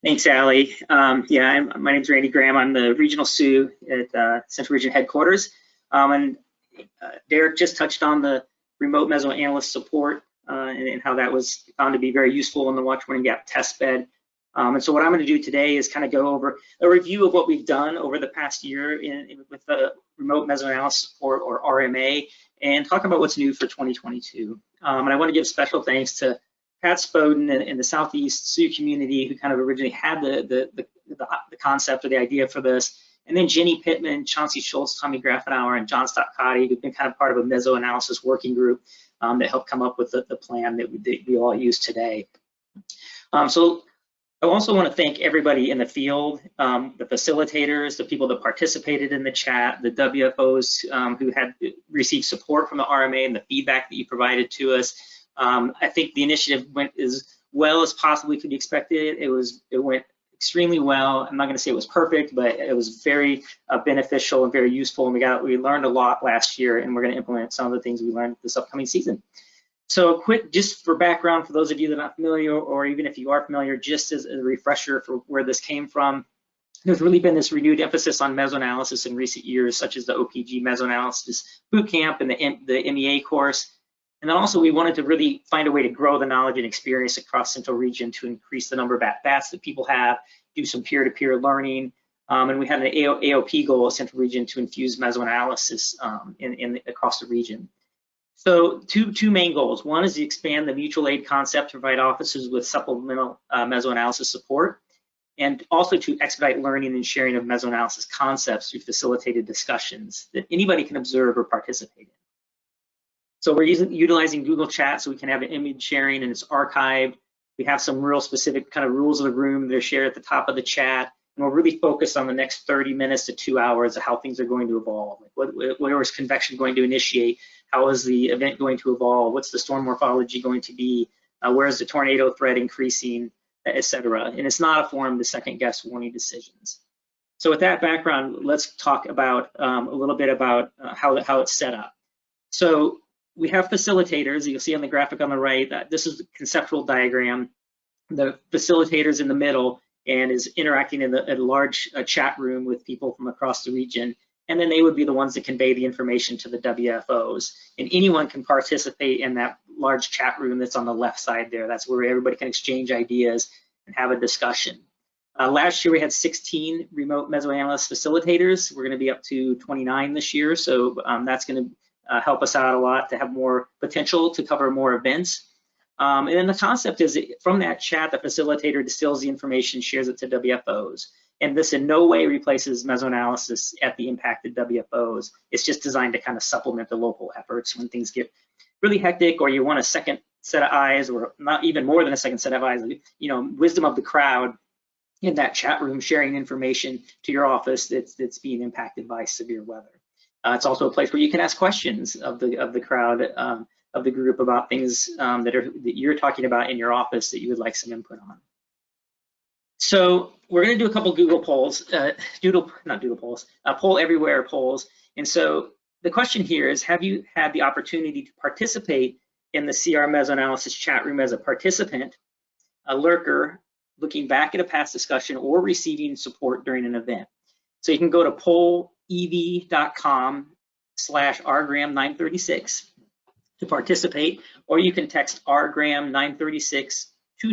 Thanks, Allie. Yeah, my name's Randy Graham. I'm the regional SUE at Central Region headquarters. Derek just touched on the remote mesoanalyst support and how that was found to be very useful in the watch warning gap test bed. And so what I'm going to do today is kind of go over a review of what we've done over the past year with the remote mesoanalysis support, or RMA, and talk about what's new for 2022. And I want to give special thanks to Pat Spoden and the Southeast Sioux community, who kind of originally had the concept or the idea for this, and then Jenny Pittman, Chauncey Schultz, Tommy Grafenauer, and John Stockcotti, who've been kind of part of a mesoanalysis working group that helped come up with the plan that we all use today. So I also want to thank everybody in the field, the facilitators, the people that participated in the chat, the WFOs who had received support from the RMA and the feedback that you provided to us. I think the initiative went as well as possibly could be expected. It went extremely well. I'm not going to say it was perfect, but it was very beneficial and very useful. And we learned a lot last year, and we're going to implement some of the things we learned this upcoming season. So quick, just for background, for those of you that are not familiar, or even if you are familiar, just as a refresher for where this came from, there's really been this renewed emphasis on mesoanalysis in recent years, such as the OPG Mesoanalysis Bootcamp and the MEA course. And then also we wanted to really find a way to grow the knowledge and experience across Central Region to increase the number of at-bats that people have, do some peer-to-peer learning. And we had an AOP goal at Central Region to infuse mesoanalysis across the region. So two main goals. One is to expand the mutual aid concept to provide offices with supplemental mesoanalysis support, and also to expedite learning and sharing of mesoanalysis concepts through facilitated discussions that anybody can observe or participate in. So we're utilizing Google Chat so we can have an image sharing and it's archived. We have some real specific kind of rules of the room that are shared at the top of the chat. And we're really focused on the next 30 minutes to 2 hours of how things are going to evolve. Like where is convection going to initiate? How is the event going to evolve? What's the storm morphology going to be? Where is the tornado threat increasing, et cetera? And it's not a forum to second guess warning decisions. So with that background, let's talk about a little bit about how it's set up. So we have facilitators. You'll see on the graphic on the right that this is the conceptual diagram. The facilitators in the middle and is interacting in a large chat room with people from across the region. And then they would be the ones that convey the information to the WFOs. And anyone can participate in that large chat room that's on the left side there. That's where everybody can exchange ideas and have a discussion. Last year we had 16 remote mesoanalyst facilitators. We're gonna be up to 29 this year. So that's gonna help us out a lot to have more potential to cover more events. And then the concept is that from that chat, the facilitator distills the information, shares it to WFOs. And this in no way replaces mesoanalysis at the impacted WFOs. It's just designed to kind of supplement the local efforts when things get really hectic, or you want a second set of eyes, or not even more than a second set of eyes, you know, wisdom of the crowd in that chat room sharing information to your office that's being impacted by severe weather. It's also a place where you can ask questions of the crowd, of the group, about things that you're talking about in your office that you would like some input on. So we're going to do a couple Google polls, poll everywhere polls. And so the question here is, have you had the opportunity to participate in the CR Mesoanalysis chat room as a participant, a lurker, looking back at a past discussion, or receiving support during an event? So you can go to pollev.com/rgram936 to participate, or you can text rgram936 to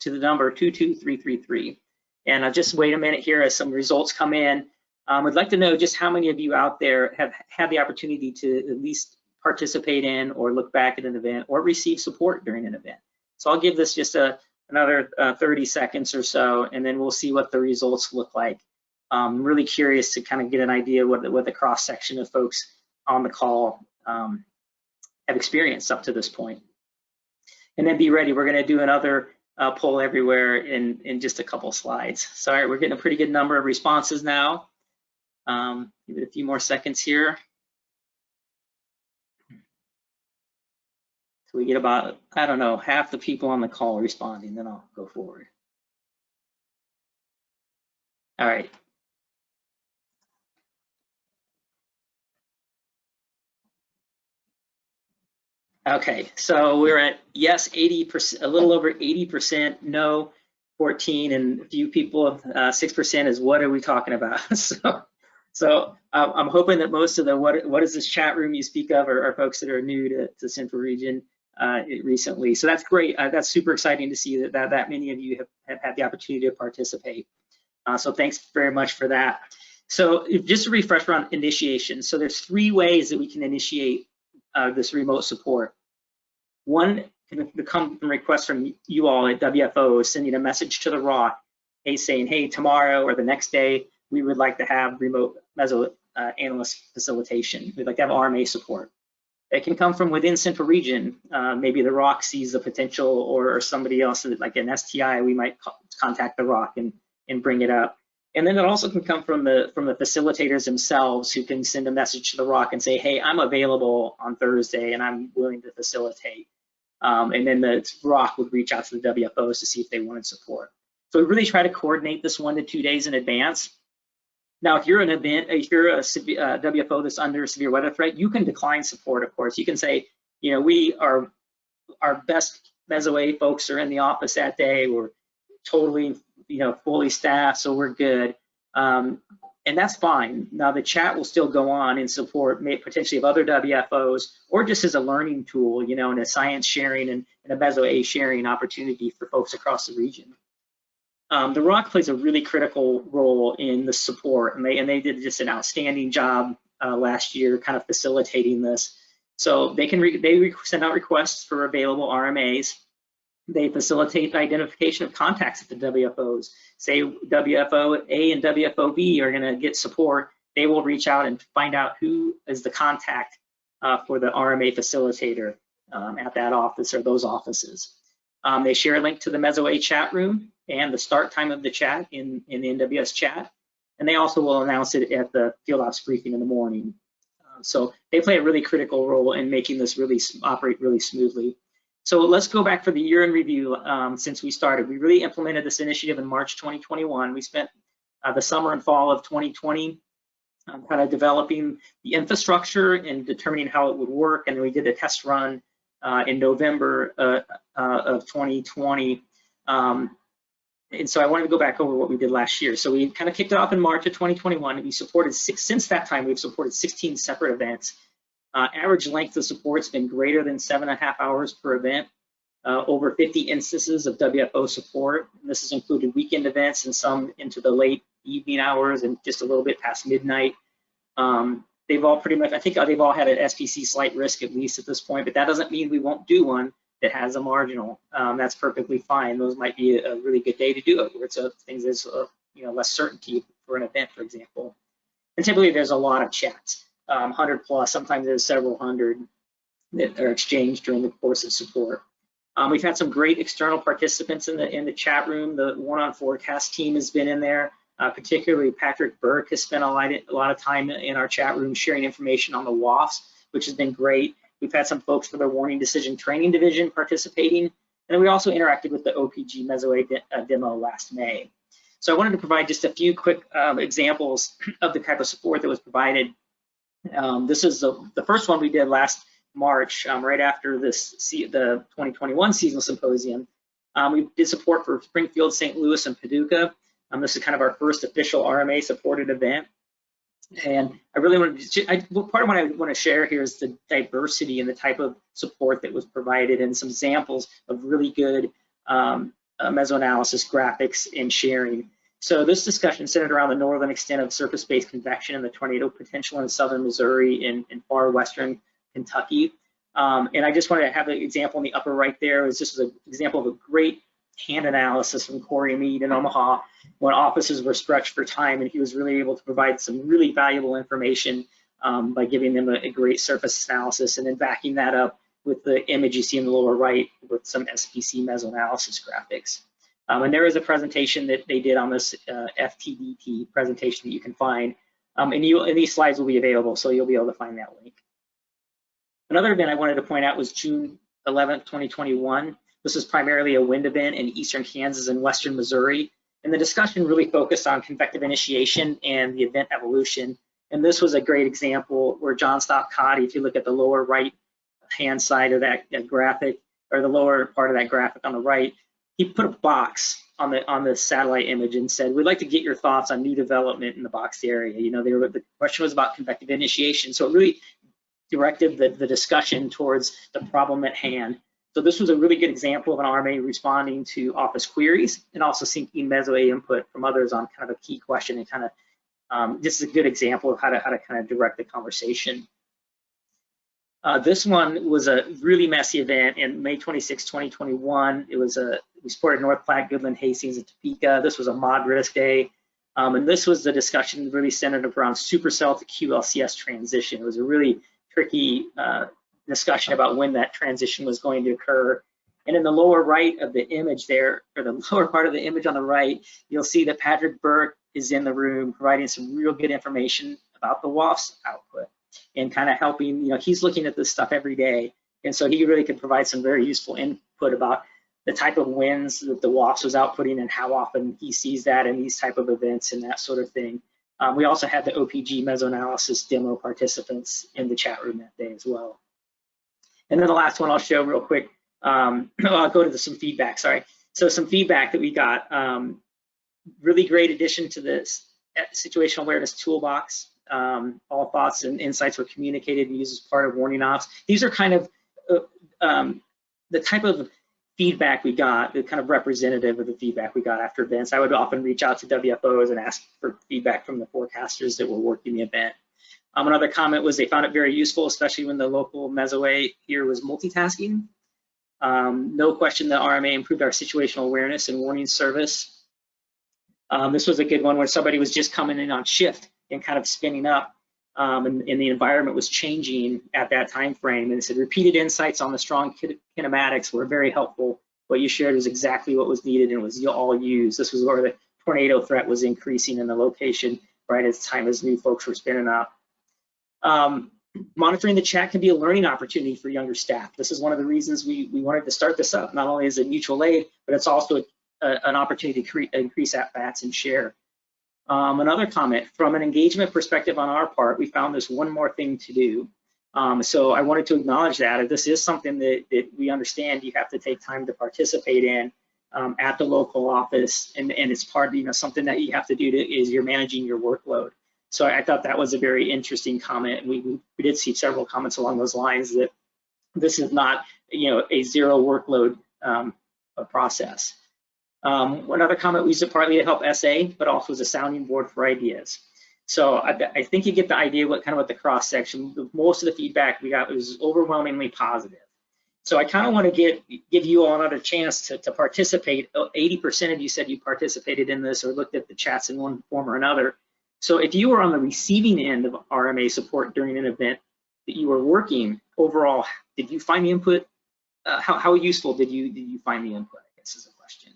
the number 22333. And I'll just wait a minute here as some results come in. I'd like to know just how many of you out there have had the opportunity to at least participate in or look back at an event or receive support during an event. So I'll give this just another 30 seconds or so, and then we'll see what the results look like. I'm really curious to kind of get an idea what the cross section of folks on the call have experienced up to this point. And then be ready, we're gonna do another poll everywhere in just a couple slides. So all right, we're getting a pretty good number of responses now. Give it a few more seconds here. So we get about, I don't know, half the people on the call responding, then I'll go forward. All right. Okay, so we're at yes, 80%, a little over 80%, no, 14, and a few people, 6% is what are we talking about? So I'm hoping that most of the what is this chat room you speak of are folks that are new to Central Region recently. So that's great. That's super exciting to see that many of you have had the opportunity to participate. So thanks very much for that. So just a refresh on initiation. So there's 3 ways that we can initiate this remote support. One can come from requests from you all at WFO, sending a message to the ROC, saying, hey, tomorrow or the next day, we would like to have remote mesoanalyst facilitation. We'd like to have RMA support. It can come from within Central Region. Maybe the ROC sees the potential, or somebody else, like an STI, we might contact the ROC and bring it up. And then it also can come from the facilitators themselves, who can send a message to the ROC and say, hey, I'm available on Thursday and I'm willing to facilitate. And then the ROC would reach out to the WFOs to see if they wanted support. So we really try to coordinate this 1 to 2 days in advance. Now, if you're an event, if you're a WFO that's under severe weather threat, you can decline support, of course. You can say, you know, our best Meso-A folks are in the office that day. We're totally, you know, fully staffed, so we're good. And that's fine. Now the chat will still go on in support, potentially of other WFOs, or just as a learning tool, you know, and a science sharing and a Meso-A sharing opportunity for folks across the region. The ROC plays a really critical role in the support, and they did just an outstanding job last year, kind of facilitating this. So they send out requests for available RMAs. They facilitate the identification of contacts at the WFOs. Say WFO A and WFO B are going to get support. They will reach out and find out who is the contact for the RMA facilitator at that office or those offices. They share a link to the Meso-A chat room and the start time of the chat in the NWS chat. And they also will announce it at the field ops briefing in the morning. So they play a really critical role in making this really operate really smoothly. So let's go back for the year in review since we started. We really implemented this initiative in March 2021. We spent the summer and fall of 2020 kind of developing the infrastructure and determining how it would work. And then we did a test run in November of 2020. And so I wanted to go back over what we did last year. So we kind of kicked it off in March of 2021. And we supported since that time, we've supported 16 separate events. Average length of support's been greater than 7.5 hours per event. Over 50 instances of WFO support. And this has included weekend events and some into the late evening hours and just a little bit past midnight. They've all pretty much, I think they've all had an SPC slight risk at least at this point, but that doesn't mean we won't do one that has a marginal. That's perfectly fine. Those might be a really good day to do it, where it's things there's you know, less certainty for an event, for example. And typically there's a lot of chats, 100 plus. Sometimes there's several hundred that are exchanged during the course of support. We've had some great external participants in the chat room. The One on Forecast team has been in there. Particularly Patrick Burke has spent a lot of time in our chat room sharing information on the WAFs, which has been great. We've had some folks from the Warning Decision Training Division participating, and we also interacted with the OPG Meso-A demo last May. So I wanted to provide just a few quick examples of the type of support that was provided. This is the first one we did last March, right after the 2021 seasonal symposium. We did support for Springfield, St. Louis, and Paducah. This is kind of our first official RMA supported event. And I really want to, part of what I want to share here is the diversity and the type of support that was provided and some examples of really good mesoanalysis graphics and sharing. So this discussion centered around the northern extent of surface-based convection and the tornado potential in southern Missouri and far western Kentucky. And I just wanted to have an example in the upper right there. This was an example of a great hand analysis from Corey Mead in Omaha when offices were stretched for time, and he was really able to provide some really valuable information by giving them a great surface analysis and then backing that up with the image you see in the lower right with some SPC mesoanalysis graphics. And there is a presentation that they did on this FTDT presentation that you can find, and these slides will be available, so you'll be able to find that link. Another event I wanted to point out was June 11th, 2021. This is primarily a wind event in eastern Kansas and western Missouri. And the discussion really focused on convective initiation and the event evolution. And this was a great example where John Stopcotty, if you look at the lower right hand side of that graphic, or the lower part of that graphic on the right, he put a box on the satellite image and said, "We'd like to get your thoughts on new development in the boxed area." You know, the question was about convective initiation, so it really directed the discussion towards the problem at hand. So this was a really good example of an RMA responding to office queries and also seeking Meso input from others on kind of a key question, and kind of this is a good example of how to kind of direct the conversation. This one was a really messy event in May 26, 2021. It was we supported North Platte, Goodland, Hastings, and Topeka. This was a mod risk day. And this was the discussion really centered around supercell to QLCS transition. It was a really tricky discussion about when that transition was going to occur. And in the lower right of the image there, or the lower part of the image on the right, you'll see that Patrick Burke is in the room providing some real good information about the WAF's output and kind of helping, you know, he's looking at this stuff every day. And so he really could provide some very useful input about the type of wins that the WAFs was outputting and how often he sees that in these type of events and that sort of thing. We also had the OPG Mesoanalysis demo participants in the chat room that day as well. And then the last one I'll show real quick, I'll go to some feedback, sorry. So some feedback that we got, really great addition to this situational awareness toolbox. All thoughts and insights were communicated and used as part of warning ops. These are kind of the type of feedback we got, the kind of representative of the feedback we got after events. I would often reach out to WFOs and ask for feedback from the forecasters that were working the event. Another comment was they found it very useful, especially when the local Meso here was multitasking. No question that RMA improved our situational awareness and warning service. This was a good one where somebody was just coming in on shift and kind of spinning up, and the environment was changing at that time frame. And it said repeated insights on the strong kinematics were very helpful. What you shared was exactly what was needed and was all used. This was where the tornado threat was increasing in the location right at the time as new folks were spinning up. Monitoring the chat can be a learning opportunity for younger staff. This is one of the reasons we wanted to start this up. Not only is it mutual aid, but it's also an opportunity to increase at-bats and share. Another comment, from an engagement perspective on our part, we found there's one more thing to do. So I wanted to acknowledge that this is something that we understand you have to take time to participate in at the local office, and it's part of, you know, something that you have to do is you're managing your workload. So I thought that was a very interesting comment. We did see several comments along those lines that this is not, you know, a zero workload process. Another comment, we used it partly to help SA, but also as a sounding board for ideas. So I think you get the idea what the cross section. Most of the feedback we got was overwhelmingly positive. So I kind of want to give you all another chance to participate. 80% of you said you participated in this or looked at the chats in one form or another. So if you were on the receiving end of RMA support during an event that you were working, overall, did you find the input? How useful did you find the input, I guess is a question.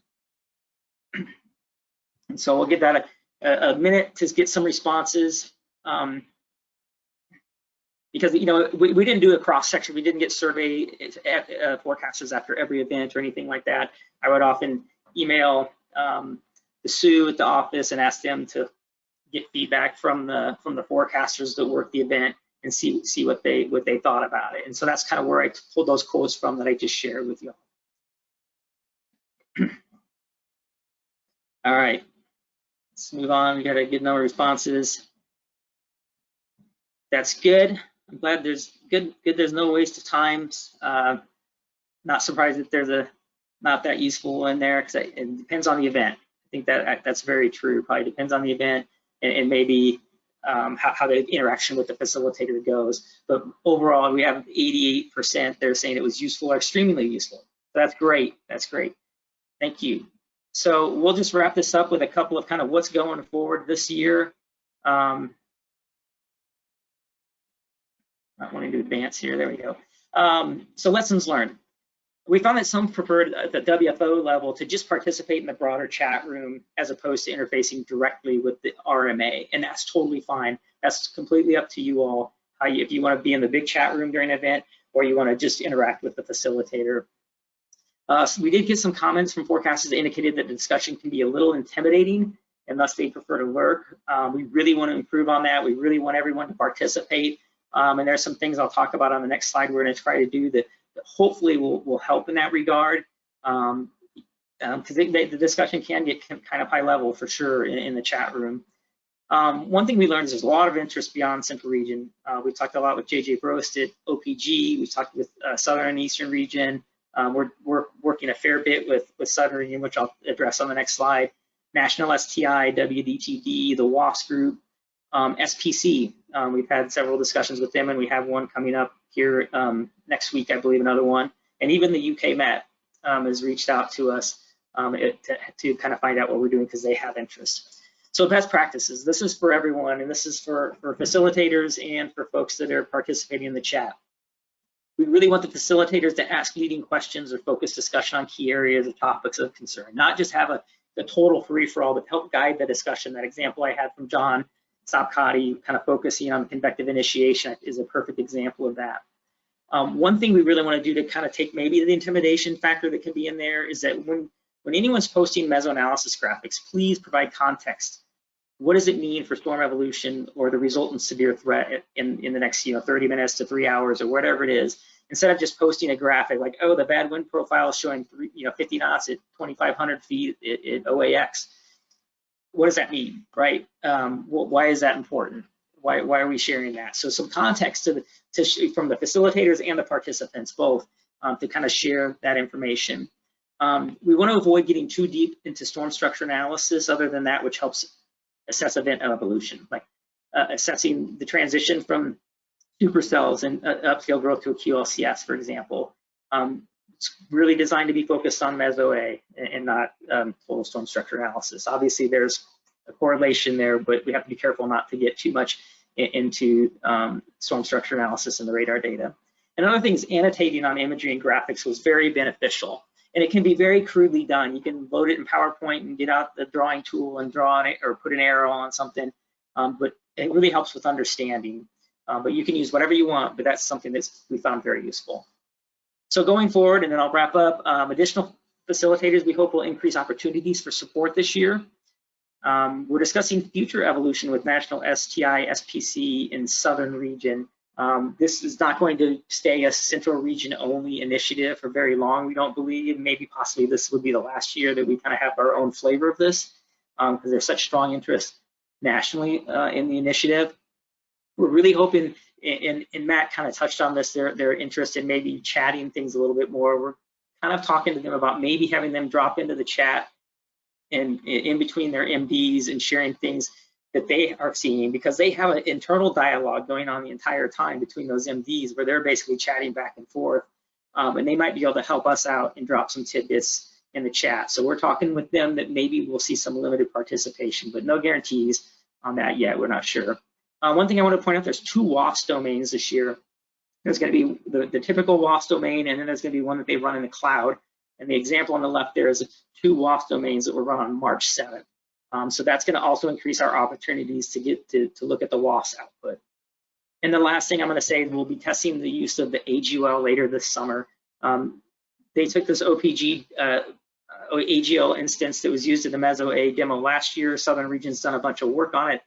And so we'll give that a minute to get some responses. Because, you know, we didn't do a cross section. We didn't get survey forecasters after every event or anything like that. I would often email the Sue at the office and ask them to get feedback from the forecasters that work the event and see what they thought about it. And so that's kind of where I pulled those quotes from that I just shared with you. All right, let's move on. We got a good number of responses. That's good. I'm glad there's no waste of time. Not surprised that there's not that useful in there, because it depends on the event. I think that's very true. Probably depends on the event and maybe how the interaction with the facilitator goes. But overall, we have 88%. They're saying it was useful or extremely useful. So that's great. That's great. Thank you. So we'll just wrap this up with a couple of kind of what's going forward this year. Not wanting to advance here. There we go. So lessons learned. We found that some preferred at the WFO level to just participate in the broader chat room as opposed to interfacing directly with the RMA, and that's totally fine. That's completely up to you all, if you want to be in the big chat room during an event or you want to just interact with the facilitator. So we did get some comments from forecasters that indicated that the discussion can be a little intimidating and thus they prefer to lurk. We really want to improve on that. We really want everyone to participate. And there's some things I'll talk about on the next slide we're going to try to do that hopefully will help in that regard. Because the discussion can get kind of high level for sure in the chat room. One thing we learned is there's a lot of interest beyond Central Region. We talked a lot with JJ Brost at OPG. We talked with Southern and Eastern Region. We're working a fair bit with Southern Region, which I'll address on the next slide. National STI, WDTD, the WASP group, SPC. We've had several discussions with them, and we have one coming up here next week, I believe, another one. And even the UK Met has reached out to us to kind of find out what we're doing because they have interest. So best practices, this is for everyone, and this is for facilitators and for folks that are participating in the chat. We really want the facilitators to ask leading questions or focus discussion on key areas or topics of concern, not just have a total free-for-all, but help guide the discussion. That example I had from John Sapkati, kind of focusing on convective initiation, is a perfect example of that. One thing we really want to do to kind of take maybe the intimidation factor that can be in there is that when anyone's posting mesoanalysis graphics, please provide context. What does it mean for storm evolution or the resultant severe threat in the next 30 minutes to 3 hours or whatever it is, instead of just posting a graphic like, oh, the bad wind profile is showing 50 knots at 2,500 feet at OAX. What does that mean, right? Why is that important? Why are we sharing that? So some context from the facilitators and the participants both to kind of share that information. We want to avoid getting too deep into storm structure analysis other than that which helps assess event evolution, like assessing the transition from supercells and upscale growth to a QLCS, for example. It's really designed to be focused on Meso-A and not total storm structure analysis. Obviously, there's a correlation there, but we have to be careful not to get too much into storm structure analysis in the radar data. And other things, annotating on imagery and graphics was very beneficial. And it can be very crudely done. You can load it in PowerPoint and get out the drawing tool and draw on it or put an arrow on something, but it really helps with understanding. But you can use whatever you want, but that's something that we found very useful. So going forward, and then I'll wrap up, additional facilitators we hope will increase opportunities for support this year. We're discussing future evolution with National STI, SPC in Southern Region. This is not going to stay a Central Region only initiative for very long, we don't believe. Maybe possibly this would be the last year that we kind of have our own flavor of this because there's such strong interest nationally in the initiative. We're really hoping, and Matt kind of touched on this, their interest in maybe chatting things a little bit more. We're kind of talking to them about maybe having them drop into the chat and in between their MDs and sharing things that they are seeing, because they have an internal dialogue going on the entire time between those MDs where they're basically chatting back and forth, and they might be able to help us out and drop some tidbits in the chat. So we're talking with them that maybe we'll see some limited participation, but no guarantees on that yet, we're not sure. One thing I want to point out, there's 2 WASP domains this year. There's going to be the typical WASP domain, and then there's going to be one that they run in the cloud. And the example on the left there is 2 WASP domains that were run on March 7th. So that's going to also increase our opportunities to get to look at the WASP output. And the last thing I'm going to say, we'll be testing the use of the AGL later this summer. They took this OPG AGL instance that was used in the Meso-A demo last year. Southern Region's done a bunch of work on it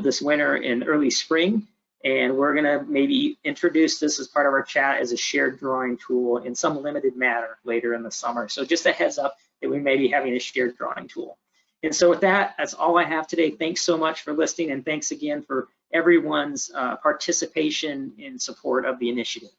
this winter and early spring, and we're going to maybe introduce this as part of our chat as a shared drawing tool in some limited manner later in the summer. So just a heads up that we may be having a shared drawing tool. And so with that, that's all I have today. Thanks so much for listening, and thanks again for everyone's participation in support of the initiative.